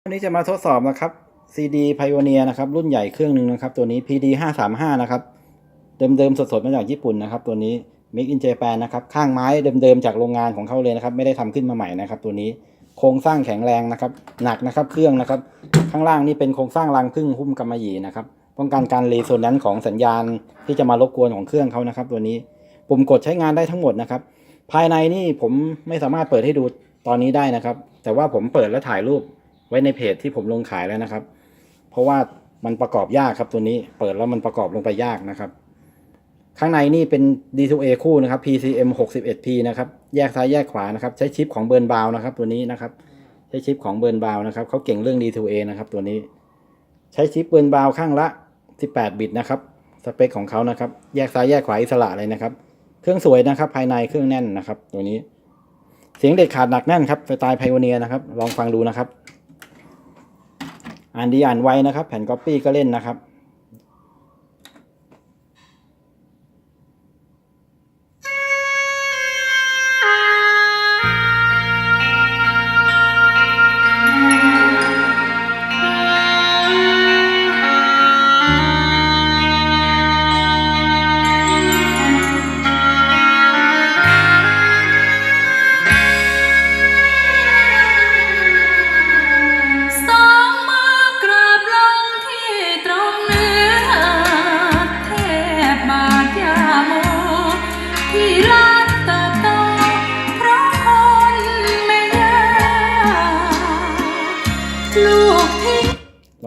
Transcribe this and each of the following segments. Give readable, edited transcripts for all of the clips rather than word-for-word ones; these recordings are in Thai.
วันนี้จะมาทดสอบนะครับ CD Pioneer นะครับรุ่นใหญ่เครื่องหนึ่งนะครับตัวนี้ PD 535นะครับเดิมๆสดๆมาจากญี่ปุ่นนะครับตัวนี้ Make in Japan นะครับข้างไม้เดิมๆจากโรงงานของเขาเลยนะครับไม่ได้ทำขึ้นมาใหม่นะครับตัวนี้โครงสร้างแข็งแรงนะครับหนักนะครับเครื่องนะครับข้างล่างนี่เป็นโครงสร้างรังผึ้งหุ้มกำมะหยี่นะครับป้องกันการรีโซแนนซ์ของสัญญาณที่จะมารบกวนของเครื่องเขานะครับตัวนี้ปุ่มกดใช้งานได้ทั้งหมดนะครับภายในนี่ผมไม่สามารถเปิดให้ดูตอนนี้ได้นะครับแต่ว่าผมเปิดและถ่ายรูปไว้ในเพจที่ผมลงขายแล้วนะครับเพราะว่ามันประกอบยากครับตัวนี้เปิดแล้วมันประกอบลงไปยากนะครับข้างในนี่เป็น D2A คู่นะครับ PCM 61P นะครับแยกซ้ายแยกขวานะครับใช้ชิปของเบิร์นบาวนะครับตัวนี้นะครับใช้ชิปของเบิร์นบาวนะครับเขาเก่งเรื่อง D2A นะครับตัวนี้ใช้ชิปเบิร์นบาวข้างละ18บิตนะครับสเปคของเขานะครับแยกซ้ายแยกขวาอิสระเลยนะครับเครื่องสวยนะครับภายในเครื่องแน่นนะครับตัวนี้เสียงเด็ดขาดหนักแน่นครับสไตล์ไพโอเนียนะครับลองฟังดูนะครับอ่านดีอ่านไวนะครับแผ่นก๊อปปี้ก็เล่นนะครับ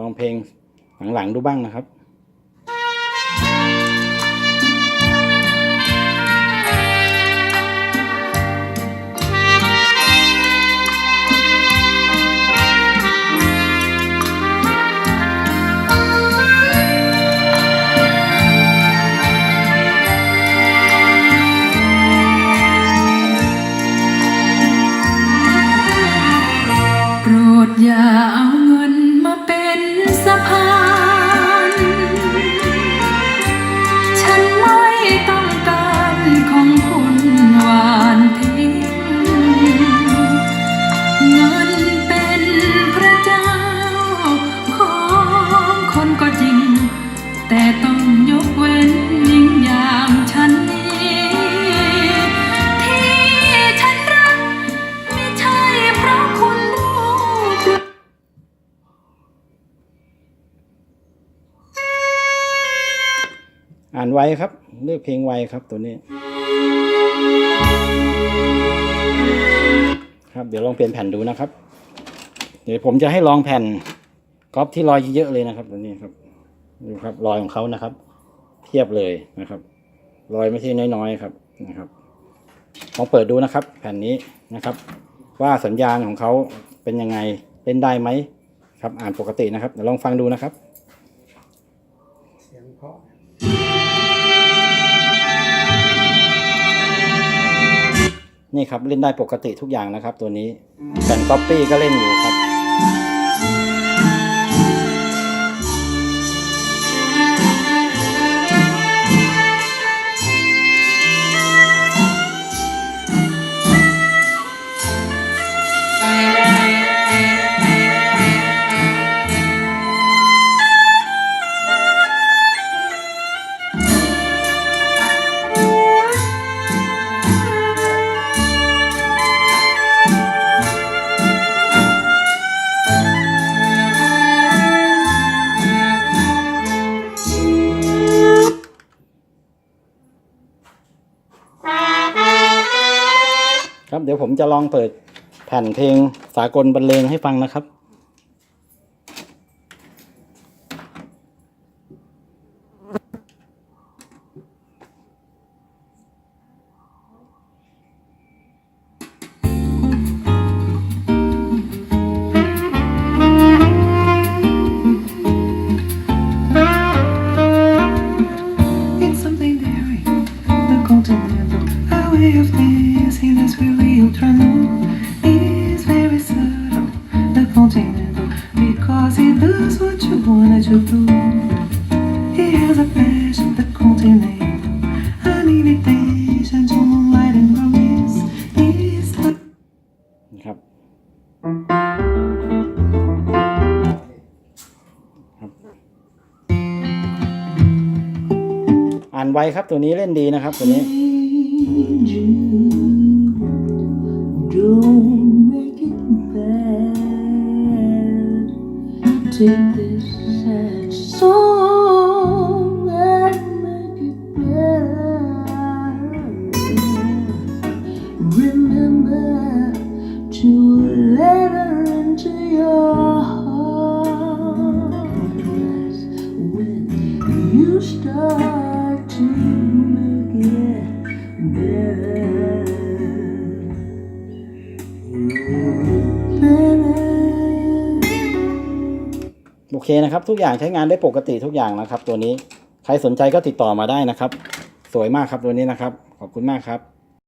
ลองเพลงหลังๆดูบ้างนะครับโปรดอย่าเอาเงินมาเป็นสะพานฉันไม่ต้องการของคุณหวานทิ้งเงินเป็นพระเจ้าของคนก็จริงแต่ต้องยกเว้นหญิงอย่างฉันนี้ที่ฉันรักไม่ใช่เพราะคุณอ่านไวครับเลือกเพลงไวครับตัวนี้ครับเดี๋ยวลองเปลี่ยนแผ่นดูนะครับเดี๋ยวผมจะให้ลองแผ่นก๊อปที่รอยเยอะๆเลยนะครับตัวนี้ครับดูครับรอยของเขานะครับเทียบเลยนะครับรอยไม่ใช่น้อยๆครับนะครับลองเปิดดูนะครับแผ่นนี้นะครับว่าสัญญาณของเขาเป็นยังไงเล่นได้ไหมครับอ่านปกตินะครับเดี๋ยวลองฟังดูนะครับเสียงเพราะนี่ครับเล่นได้ปกติทุกอย่างนะครับตัวนี้แผ่นก๊อปปี้ก็เล่นอยู่ครับครับเดี๋ยวผมจะลองเปิดแผ่นเพลงสากลบรรเลงให้ฟังนะครับ It's something daring, the continental highway of dancing that's really ultra-new. It's very subtle, the continental, because it does what you want it to do. It has a passion, the continental, an invitation to moonlight and romance. It's the นะครับ ไวครับตัวนี้เล่นดีนะครับตัวนี้ Need you. Don't make it bad. Take this sad song and make it better. Remember to let her into your heart. That's when you start to make it better. โอเคนะครับทุกอย่างใช้งานได้ปกติทุกอย่างนะครับตัวนี้ใครสนใจก็ติดต่อมาได้นะครับสวยมากครับตัวนี้นะครับขอบคุณมากครับ